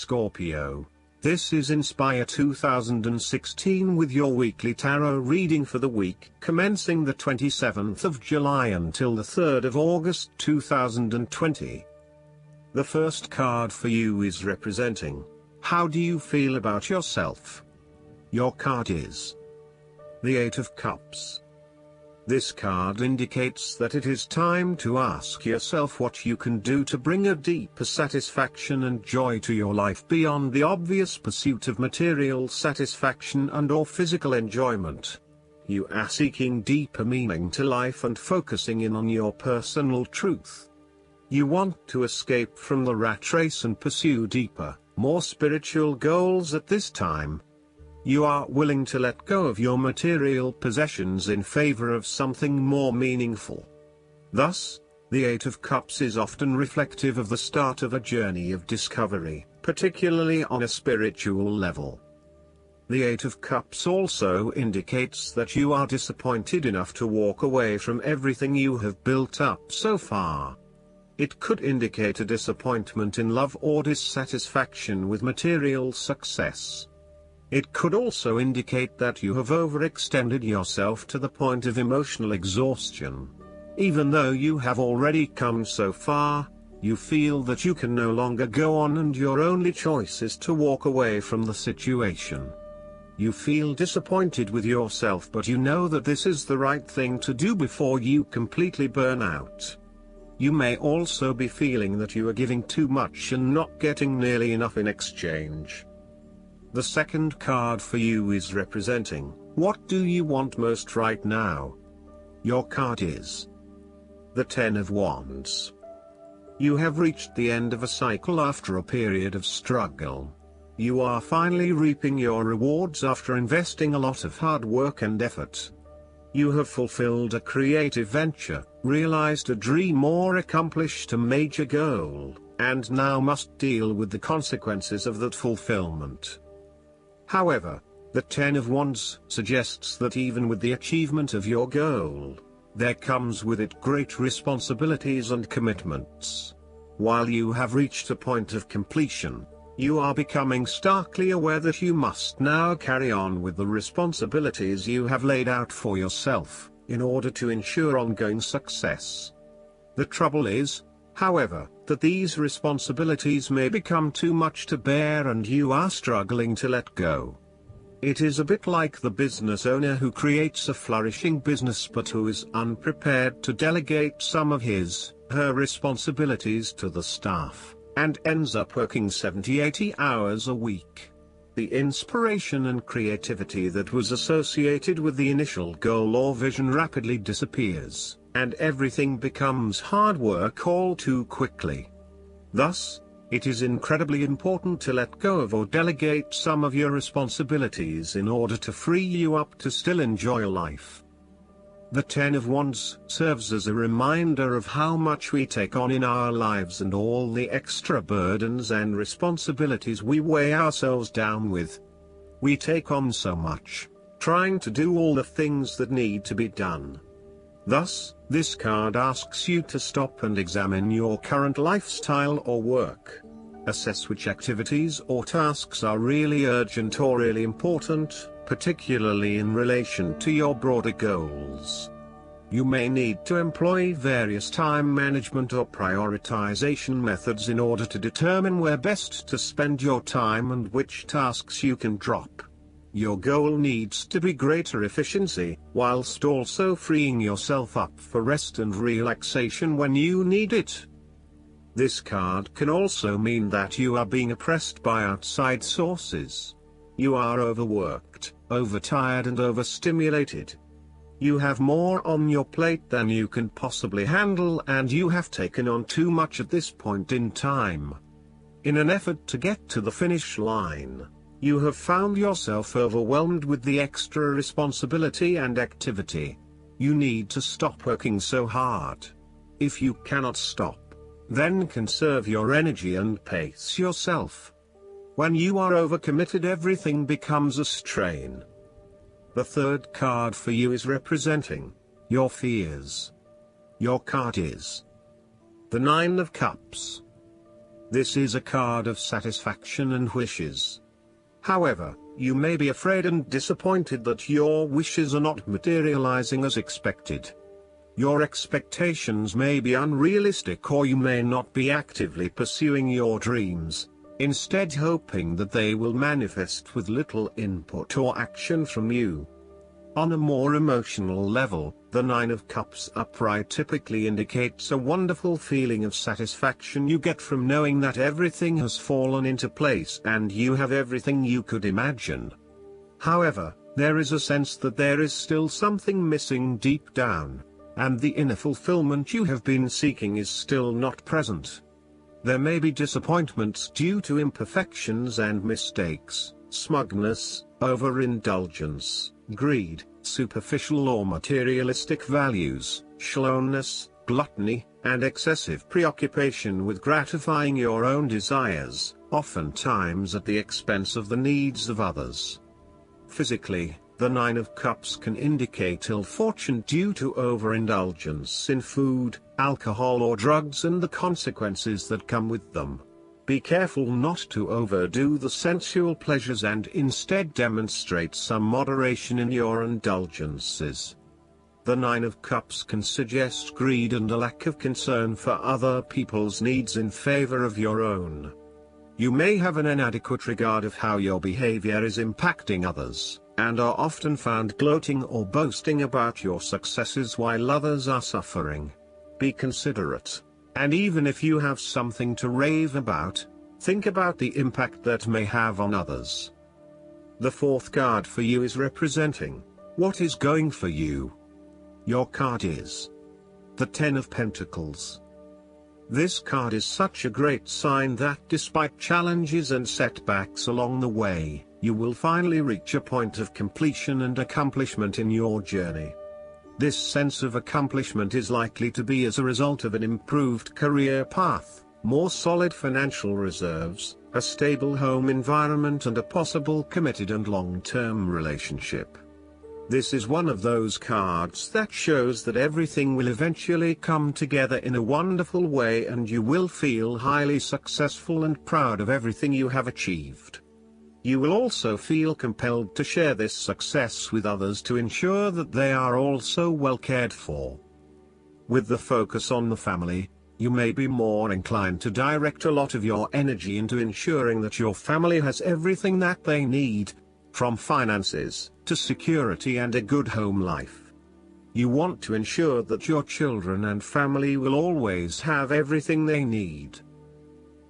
Scorpio. This is Inspire 2016 with your weekly tarot reading for the week commencing the 27th of July until the 3rd of August 2020. The first card for you is representing, how do you feel about yourself? Your card is the Eight of Cups. This card indicates that it is time to ask yourself what you can do to bring a deeper satisfaction and joy to your life beyond the obvious pursuit of material satisfaction and/or physical enjoyment. You are seeking deeper meaning to life and focusing in on your personal truth. You want to escape from the rat race and pursue deeper, more spiritual goals at this time. You are willing to let go of your material possessions in favor of something more meaningful. Thus, the Eight of Cups is often reflective of the start of a journey of discovery, particularly on a spiritual level. The Eight of Cups also indicates that you are disappointed enough to walk away from everything you have built up so far. It could indicate a disappointment in love or dissatisfaction with material success. It could also indicate that you have overextended yourself to the point of emotional exhaustion. Even though you have already come so far, you feel that you can no longer go on and your only choice is to walk away from the situation. You feel disappointed with yourself, but you know that this is the right thing to do before you completely burn out. You may also be feeling that you are giving too much and not getting nearly enough in exchange. The second card for you is representing, what do you want most right now? Your card is the Ten of Wands. You have reached the end of a cycle after a period of struggle. You are finally reaping your rewards after investing a lot of hard work and effort. You have fulfilled a creative venture, realized a dream or accomplished a major goal, and now must deal with the consequences of that fulfillment. However, the Ten of Wands suggests that even with the achievement of your goal, there comes with it great responsibilities and commitments. While you have reached a point of completion, you are becoming starkly aware that you must now carry on with the responsibilities you have laid out for yourself, in order to ensure ongoing success. The trouble is, however, that these responsibilities may become too much to bear and you are struggling to let go. It is a bit like the business owner who creates a flourishing business but who is unprepared to delegate some of her responsibilities to the staff, and ends up working 70-80 hours a week. The inspiration and creativity that was associated with the initial goal or vision rapidly disappears, and everything becomes hard work all too quickly. Thus, it is incredibly important to let go of or delegate some of your responsibilities in order to free you up to still enjoy life. The Ten of Wands serves as a reminder of how much we take on in our lives and all the extra burdens and responsibilities we weigh ourselves down with. We take on so much, trying to do all the things that need to be done. Thus, this card asks you to stop and examine your current lifestyle or work. Assess which activities or tasks are really urgent or really important, particularly in relation to your broader goals. You may need to employ various time management or prioritization methods in order to determine where best to spend your time and which tasks you can drop. Your goal needs to be greater efficiency, whilst also freeing yourself up for rest and relaxation when you need it. This card can also mean that you are being oppressed by outside sources. You are overworked, overtired and overstimulated. You have more on your plate than you can possibly handle and you have taken on too much at this point in time. In an effort to get to the finish line, you have found yourself overwhelmed with the extra responsibility and activity. You need to stop working so hard. If you cannot stop, then conserve your energy and pace yourself. When you are overcommitted, everything becomes a strain. The third card for you is representing your fears. Your card is the Nine of Cups. This is a card of satisfaction and wishes. However, you may be afraid and disappointed that your wishes are not materializing as expected. Your expectations may be unrealistic, or you may not be actively pursuing your dreams, instead hoping that they will manifest with little input or action from you. On a more emotional level, the Nine of Cups upright typically indicates a wonderful feeling of satisfaction you get from knowing that everything has fallen into place and you have everything you could imagine. However, there is a sense that there is still something missing deep down, and the inner fulfillment you have been seeking is still not present. There may be disappointments due to imperfections and mistakes, smugness, overindulgence, greed, superficial or materialistic values, shallowness, gluttony, and excessive preoccupation with gratifying your own desires, oftentimes at the expense of the needs of others. Physically, the Nine of Cups can indicate ill fortune due to overindulgence in food, alcohol or drugs and the consequences that come with them. Be careful not to overdo the sensual pleasures and instead demonstrate some moderation in your indulgences. The Nine of Cups can suggest greed and a lack of concern for other people's needs in favor of your own. You may have an inadequate regard of how your behavior is impacting others, and are often found gloating or boasting about your successes while others are suffering. Be considerate. And even if you have something to rave about, think about the impact that may have on others. The fourth card for you is representing what is going for you. Your card is the Ten of Pentacles. This card is such a great sign that despite challenges and setbacks along the way, you will finally reach a point of completion and accomplishment in your journey. This sense of accomplishment is likely to be as a result of an improved career path, more solid financial reserves, a stable home environment and a possible committed and long-term relationship. This is one of those cards that shows that everything will eventually come together in a wonderful way and you will feel highly successful and proud of everything you have achieved. You will also feel compelled to share this success with others to ensure that they are also well cared for. With the focus on the family, you may be more inclined to direct a lot of your energy into ensuring that your family has everything that they need, from finances to security and a good home life. You want to ensure that your children and family will always have everything they need.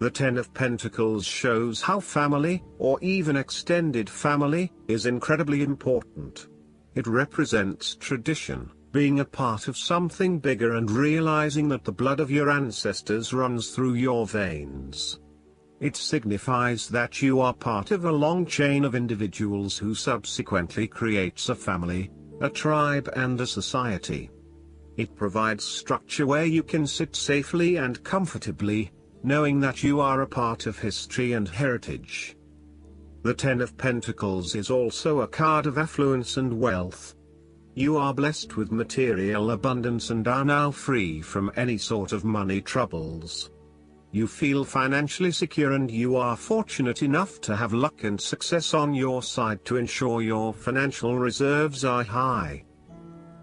The Ten of Pentacles shows how family, or even extended family, is incredibly important. It represents tradition, being a part of something bigger and realizing that the blood of your ancestors runs through your veins. It signifies that you are part of a long chain of individuals who subsequently creates a family, a tribe and a society. It provides structure where you can sit safely and comfortably, knowing that you are a part of history and heritage. The Ten of Pentacles is also a card of affluence and wealth. You are blessed with material abundance and are now free from any sort of money troubles. You feel financially secure and you are fortunate enough to have luck and success on your side to ensure your financial reserves are high.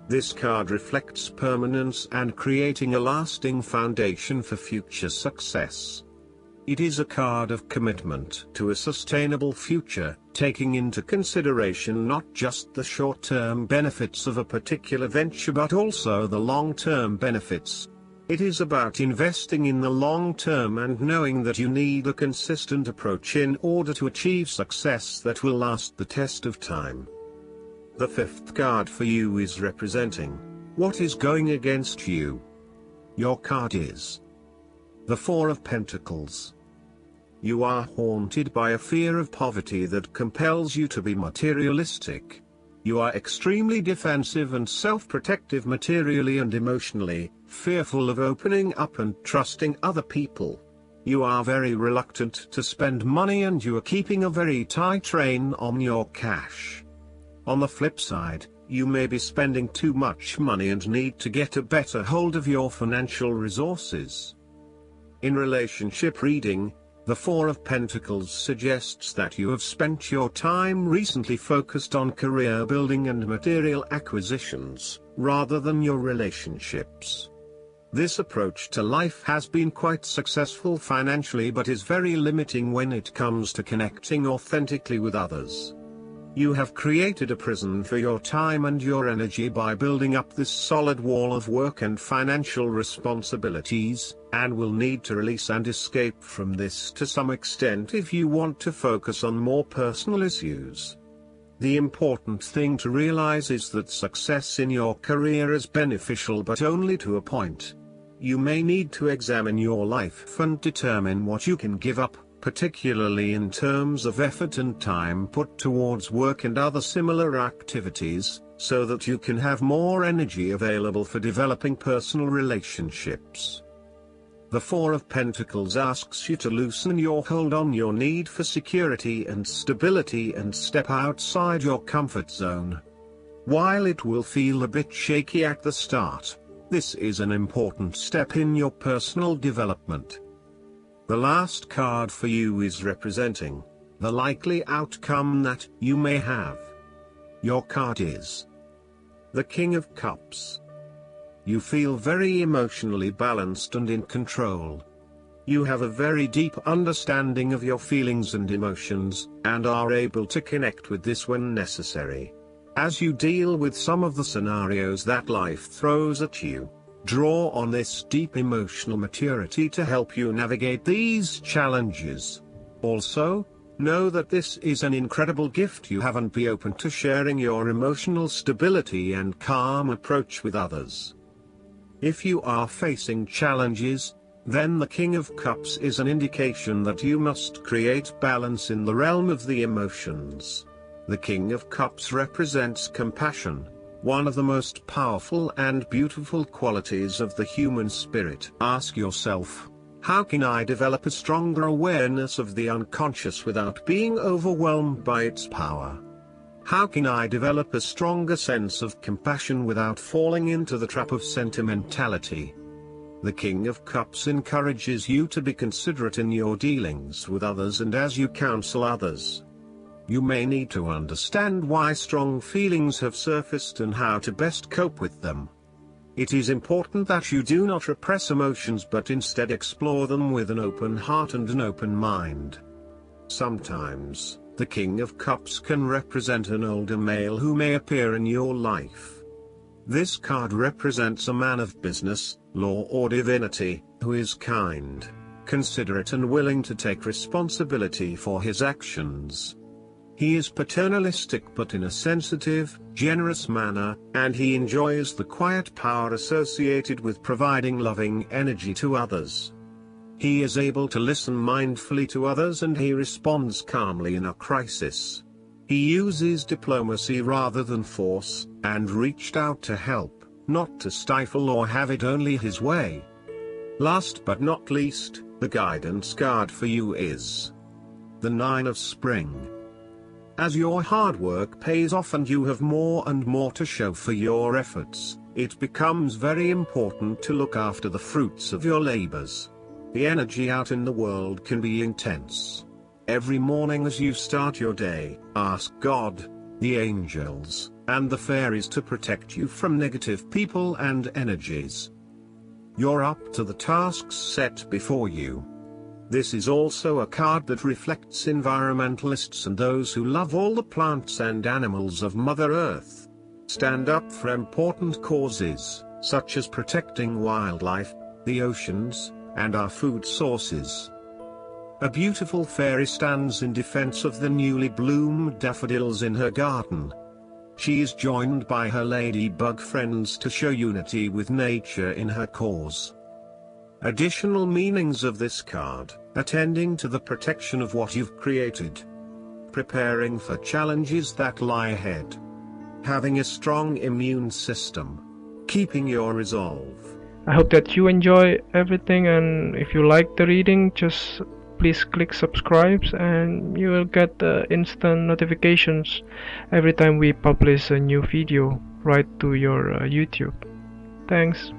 This card reflects permanence and creating a lasting foundation for future success. It is a card of commitment to a sustainable future, taking into consideration not just the short-term benefits of a particular venture but also the long-term benefits. It is about investing in the long term and knowing that you need a consistent approach in order to achieve success that will last the test of time. The fifth card for you is representing what is going against you. Your card is the Four of Pentacles. You are haunted by a fear of poverty that compels you to be materialistic. You are extremely defensive and self-protective materially and emotionally, fearful of opening up and trusting other people. You are very reluctant to spend money and you are keeping a very tight rein on your cash. On the flip side, you may be spending too much money and need to get a better hold of your financial resources. In relationship reading, the Four of Pentacles suggests that you have spent your time recently focused on career building and material acquisitions, rather than your relationships. This approach to life has been quite successful financially but is very limiting when it comes to connecting authentically with others. You have created a prison for your time and your energy by building up this solid wall of work and financial responsibilities, and will need to release and escape from this to some extent if you want to focus on more personal issues. The important thing to realize is that success in your career is beneficial but only to a point. You may need to examine your life and determine what you can give up, particularly in terms of effort and time put towards work and other similar activities, so that you can have more energy available for developing personal relationships. The Four of Pentacles asks you to loosen your hold on your need for security and stability and step outside your comfort zone. While it will feel a bit shaky at the start, this is an important step in your personal development. The last card for you is representing the likely outcome that you may have. Your card is the King of Cups. You feel very emotionally balanced and in control. You have a very deep understanding of your feelings and emotions, and are able to connect with this when necessary. As you deal with some of the scenarios that life throws at you, draw on this deep emotional maturity to help you navigate these challenges. Also, know that this is an incredible gift you have, and be open to sharing your emotional stability and calm approach with others. If you are facing challenges, then the King of Cups is an indication that you must create balance in the realm of the emotions. The King of Cups represents compassion, one of the most powerful and beautiful qualities of the human spirit. Ask yourself, how can I develop a stronger awareness of the unconscious without being overwhelmed by its power? How can I develop a stronger sense of compassion without falling into the trap of sentimentality? The King of Cups encourages you to be considerate in your dealings with others and as you counsel others. You may need to understand why strong feelings have surfaced and how to best cope with them. It is important that you do not repress emotions but instead explore them with an open heart and an open mind. Sometimes, the King of Cups can represent an older male who may appear in your life. This card represents a man of business, law or divinity, who is kind, considerate and willing to take responsibility for his actions. He is paternalistic but in a sensitive, generous manner, and he enjoys the quiet power associated with providing loving energy to others. He is able to listen mindfully to others and he responds calmly in a crisis. He uses diplomacy rather than force, and reached out to help, not to stifle or have it only his way. Last but not least, the guidance card for you is the Nine of Spring. As your hard work pays off and you have more and more to show for your efforts, it becomes very important to look after the fruits of your labors. The energy out in the world can be intense. Every morning as you start your day, ask God, the angels, and the fairies to protect you from negative people and energies. You're up to the tasks set before you. This is also a card that reflects environmentalists and those who love all the plants and animals of Mother Earth. Stand up for important causes, such as protecting wildlife, the oceans, and our food sources. A beautiful fairy stands in defense of the newly bloomed daffodils in her garden. She is joined by her ladybug friends to show unity with nature in her cause. Additional meanings of this card: attending to the protection of what you've created, preparing for challenges that lie ahead, having a strong immune system, keeping your resolve. I hope that you enjoy everything, and if you like the reading, just please click subscribe and you will get instant notifications every time we publish a new video right to your YouTube. Thanks.